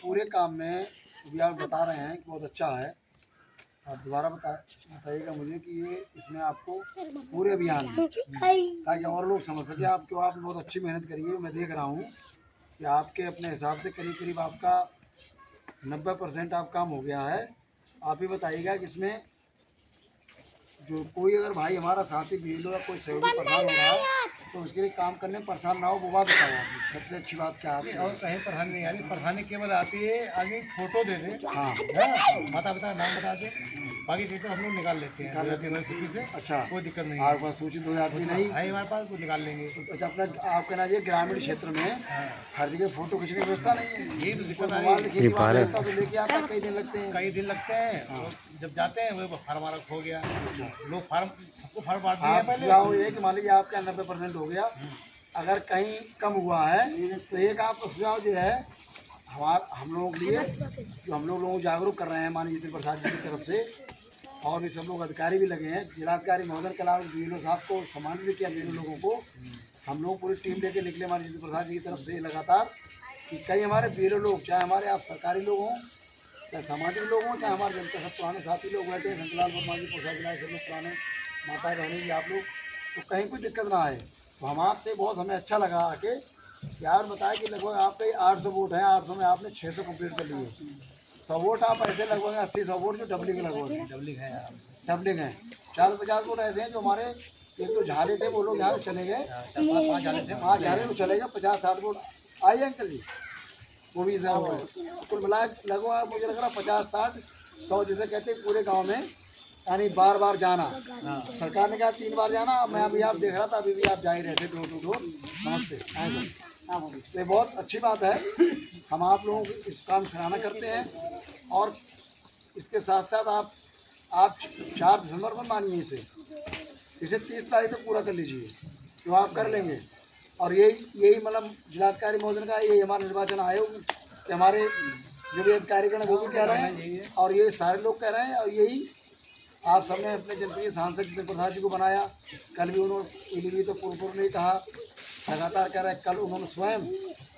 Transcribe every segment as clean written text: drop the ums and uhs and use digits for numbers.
पूरे काम में अभी आप बता रहे हैं कि बहुत अच्छा है। आप दोबारा बताइएगा मुझे कि ये इसमें आपको पूरे अभियान में, ताकि और लोग समझ सके आपको, आपने बहुत अच्छी मेहनत करी है। मैं देख रहा हूँ कि आपके अपने हिसाब से करीब करीब आपका 90% आप काम हो गया है। आप ही बताइएगा कि इसमें जो कोई अगर भाई हमारा साथी भीड़ या कोई सहयोगी परेशान हो रहा है तो उसके लिए काम करने में परेशान ना हो, वो बात बताओ आप। सबसे अच्छी बात क्या है? और कहीं परेशानी नहीं आती, परेशानी केवल आती है आगे फोटो दे दे, हाँ, माता पिता नाम बता दे, बाकी चीज़ तो हम लोग निकाल लेते हैं यूनिवर्सिटी से। अच्छा, कोई दिक्कत नहीं आपके पास सूचित हो जाती नहीं है हमारे पास, कुछ निकाल लेंगे। अच्छा, अपना आप कहना चाहिए ग्रामीण क्षेत्र में हर जगह फोटो खींचने की व्यवस्था नहीं है। यही तो दिक्कत मोबाइल की व्यवस्था तो लेके आता कई दिन लगते हैं, कई दिन लगते हैं। जब जाते हैं वो फार्म हमारा खो गया, लोग फार्म सबको फार्म बांट दिया पहले। सुझाव ये कि मान लीजिए आपका 90% हो गया, अगर कहीं कम हुआ है तो एक आपका सुझाव जो है हम लोगों के लिए, जो हम लोग जागरूक कर रहे हैं माननीय जितेंद्र प्रसाद जी की तरफ से, और भी सब लोग अधिकारी भी लगे हैं। जिलाधिकारी महोदय के अलावा बीएलओ साहब को सम्मानित भी किया, बीएलओ लोगों को हम लोग पूरी टीम लेके निकले माननीय जितेंद्र प्रसाद जी की तरफ से लगातार, कि कई हमारे बीएलओ लोग, चाहे हमारे आप सरकारी लोग हों, चाहे सामाजिक लोग हों, चाहे हमारे जनता सब पुराने साथी लोग बैठे हैं, शंकरलाल वर्मा जी, प्रसाद जिला से लोग पुराने माता बहनी जी आप लोग, तो कहीं कोई दिक्कत ना आए। तो हम आपसे बहुत हमें अच्छा लगा आके यार बताया कि लगभग आपके 800 वोट हैं, 800 में आपने 600 कंप्लीट कर लिए। 100 वोट आप ऐसे लगभग 80-100 वोट जो डबलिंग लगभग डबलिंग है। 40-50 वोट ऐसे हैं जो हमारे एक तो झाले थे, वो लोग यहाँ से चले गए, 5 झाले तो चले गए, 50-60 वोट आइए अंकल जी, वो भी कुल मिला लगभग मुझे लग रहा 50-60-100 जैसे कहते हैं पूरे गाँव में, यानी बार बार जाना। सरकार ने कहा 3 बार जाना, मैं अभी आप देख रहा था, अभी भी आप जा ही रहे थे डोर टू डोर। नमस्ते, तो ये बहुत अच्छी बात है। हम आप लोगों को इस काम सराहना करते हैं, और इसके साथ साथ आप 4 दिसंबर को मानिए इसे 30 तारीख तक पूरा कर लीजिए, तो आप कर लेंगे। और यही मतलब जिलाधिकारी महोदय का, यही हमारा निर्वाचन आयोग के हमारे जो भी अधिकारीगण वो भी कह रहे हैं, और ये सारे लोग कह रहे हैं, और यही आप सबने अपने जनप्रिय सांसद जितेंद्र प्रसाद जी को बनाया। कल भी उन्होंने तो पूर्व ने कहा, लगातार कह रहे हैं, कल उन्होंने स्वयं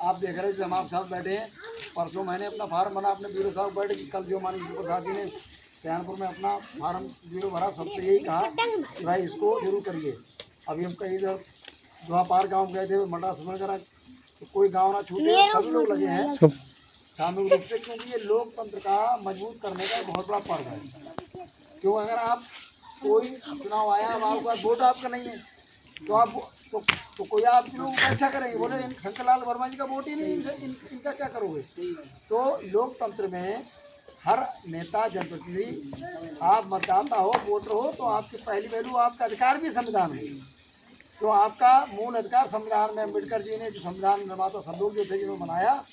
आप देख रहे हो जब हम आप साथ बैठे हैं, परसों मैंने अपना फार्म भरा अपने ब्यूरो साहब बैठे कि कल जो माननीय जितेंद्र प्रसाद जी ने सयानपुर में अपना फार्म ब्यूरो भरा, सबसे यही कहा कि भाई इसको जरूर करिए। अभी हम कहीं इधर दोहापार गाँव गए थे, मंडला समझ करा, तो कोई गाँव ना छूटे, सभी लोग लगे हैं सामूहिक रूप से, क्योंकि ये लोकतंत्र का मजबूत करने का बहुत बड़ा पर्व है। क्यों, अगर आप कोई चुनाव आया, अब आपका वोट आपका नहीं है, तो आप तो कोई आपके लोग अच्छा करेंगे, बोले शंकरलाल वर्मा जी का वोट ही नहीं, इनका क्या करोगे। तो लोकतंत्र में हर नेता जनप्रतिनिधि, आप मतदाता हो, वोटर हो, तो आपकी पहली वैल्यू, आपका अधिकार भी संविधान है। तो आपका मूल अधिकार संविधान में अम्बेडकर जी ने, जो संविधान निर्माता सब लोग जो थे जिन्होंने बनाया,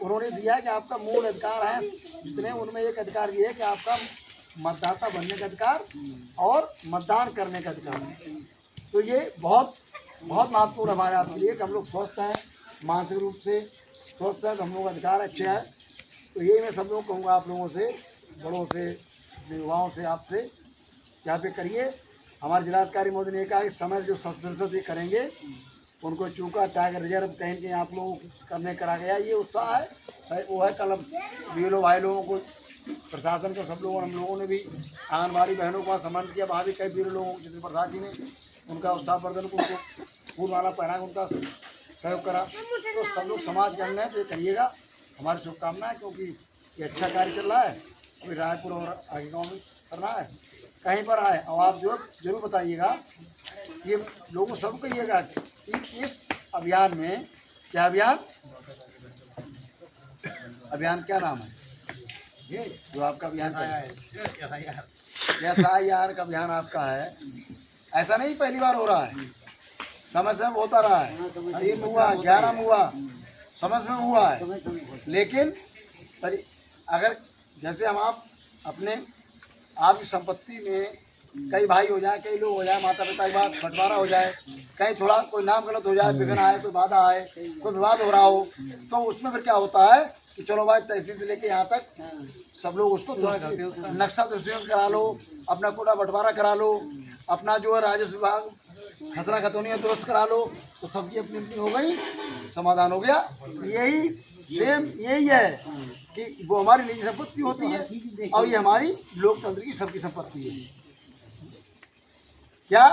उन्होंने दिया कि आपका मूल अधिकार है जितने, उनमें एक अधिकार ये है कि आपका मतदाता बनने का अधिकार और मतदान करने का अधिकार। तो ये बहुत बहुत महत्वपूर्ण हमारे आपके लिए कि हम लोग स्वस्थ हैं, मानसिक रूप से स्वस्थ हैं, तो हम लोग अधिकार अच्छे हैं। तो यही मैं सब लोग कहूँगा, आप लोगों से, बड़ों से, युवाओं से, आपसे यहाँ पे करिए। हमारे जिलाधिकारी महोदय ने कहा कि समय जो 7% ये करेंगे, उनको चूका टाइगर रिजर्व कहीं कहीं आप लोगों को करने करा गया, ये उत्साह है, सही वो है। कल बीएलओ भाई लोगों को, प्रशासन के सब लोगों, हम लोगों ने भी आंगनबाड़ी बहनों का सम्मान किया, वहाँ भी कई बीएलओ लोगों को जितेंद्र प्रसाद जी ने उनका उत्साहवर्धन को, उनको फूलमाला पहना के उनका सहयोग करा। तो सब लोग समाज के अंग हैं, तो ये करिएगा, हमारी शुभकामनाएं, क्योंकि ये अच्छा कार्य चल रहा है। अभी रायपुर और आगे गाँव में करना है, कहीं पर आए, और आप जो जरूर बताइएगा, ये लोगों सब कहिएगा कि इस अभियान में, क्या अभियान क्या नाम है ये जो आपका अभियान है? SIR का अभियान आपका है। ऐसा नहीं पहली बार हो रहा है, समय समय होता रहा है, 3 में हुआ, 11 में हुआ, समय समय हुआ है। लेकिन अगर जैसे हम आप अपने आपकी संपत्ति में कई भाई हो जाए, कई लोग हो जाए, माता पिता की बात बंटवारा हो जाए, कहीं थोड़ा कोई नाम गलत हो जाए, विघ्न आए, कोई बाधा आए, कोई विवाद हो रहा हो, तो उसमें फिर क्या होता है कि चलो भाई तहसील से लेके यहाँ तक सब लोग उसको नक्शा दृष्टिगत करा लो, अपना कोटा बंटवारा करा लो, अपना जो है राजस्व विभाग खसरा खतौनियाँ दुरुस्त करा लो, तो सबकी अपनी अपनी हो गई, समाधान हो गया। यही सेम यही है कि वो हमारी निजी संपत्ति होती है और ये हमारी लोकतंत्र की सबकी संपत्ति है। क्या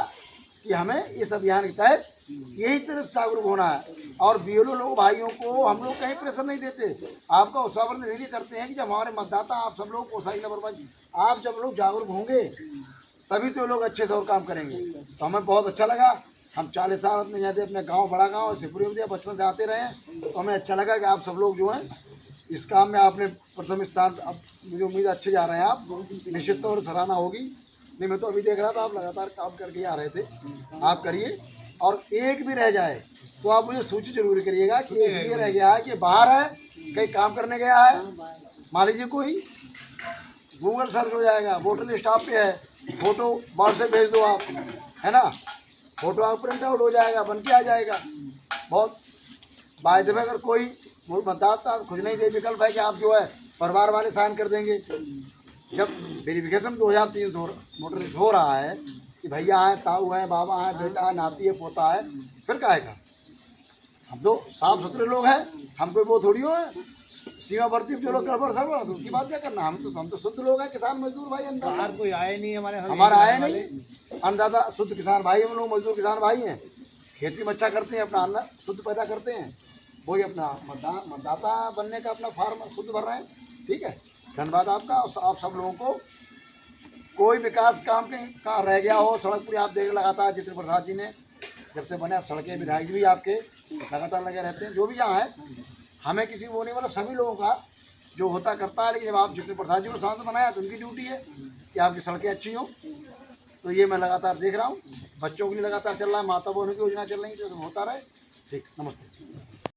कि हमें इस अभियान के तहत यही तरह से जागरूक होना है। और बीएलओ लोग भाइयों को हम लोग कहीं प्रेशर नहीं देते, आपका उत्साहवर्धन इसलिए करते हैं कि जब हमारे मतदाता आप सब लोग कोसाई लापरवाही, आप जब लोग जागरूक होंगे तभी तो लोग अच्छे से और काम करेंगे। तो हमें बहुत अच्छा लगा, हम 40 साल में जाते अपने गांव, बड़ा गांव शिवपुरी में बचपन से आते रहे हैं, तो हमें अच्छा लगा कि आप सब लोग जो हैं इस काम में आपने प्रथम स्थान, अब मुझे उम्मीद अच्छे जा रहे हैं आप, निश्चित तौर सराहना होगी। नहीं, मैं तो अभी देख रहा था आप लगातार काम करके आ रहे थे, आप करिए। और एक भी रह जाए तो आप मुझे सूची जरूर करिएगा कि इसलिए रह गया है कि बाहर है, कहीं काम करने गया है, मान लीजिए कोई, गूगल सर्च हो जाएगा, वोटर लिस्ट आप पे है, फोटो व्हाट्सएप भेज दो आप, है ना, फोटो आप प्रिंट आउट हो जाएगा, बन के आ जाएगा। बहुत वायदे में अगर कोई मतदाता खुद नहीं दे, विकल्प है कि आप जो है परिवार वाले साइन कर देंगे। जब वेरिफिकेशन 2003 वोटर लिस्ट हो रहा है कि भैया है, ताऊ है, बाबा है, बेटा है, नाती है, पोता है, फिर कहेगा हम तो साफ सुथरे लोग हैं, हम कोई वो थोड़ी हो है सीमावर्ती जो लोग गड़बड़ सड़बड़, तो उसकी बात क्या करना, हम तो शुद्ध लोग हैं, किसान मजदूर भाई, अन्नदाता। कोई आए नहीं हमारा आए नहीं, अन्नदाता शुद्ध किसान भाई, हम लोग मजदूर किसान भाई हैं, खेती में अच्छा करते हैं, अपना अन्न शुद्ध पैदा करते हैं, वही अपना मतदाता बनने का अपना फॉर्म शुद्ध भर रहे हैं। ठीक है, धन्यवाद आपका। और आप सब लोगों को कोई विकास काम कहीं कहाँ रह गया हो, सड़क पूरी आप देख लगातार जितेंद्र प्रसाद जी ने जब से बने, आप सड़कें, विधायक जी भी आपके लगातार लगे रहते हैं, जो भी यहाँ है, हमें किसी वो नहीं, मतलब सभी लोगों का जो होता करता है। लेकिन जब आप जितेंद्र प्रसाद जी को सांसद बनाया तो उनकी ड्यूटी है कि आपकी सड़कें अच्छी हों, तो ये मैं लगातार देख रहा हूँ। बच्चों के लिए लगातार चल रहा है, माता बहनों की योजना चल रही है, जो होता रहे। ठीक, नमस्ते।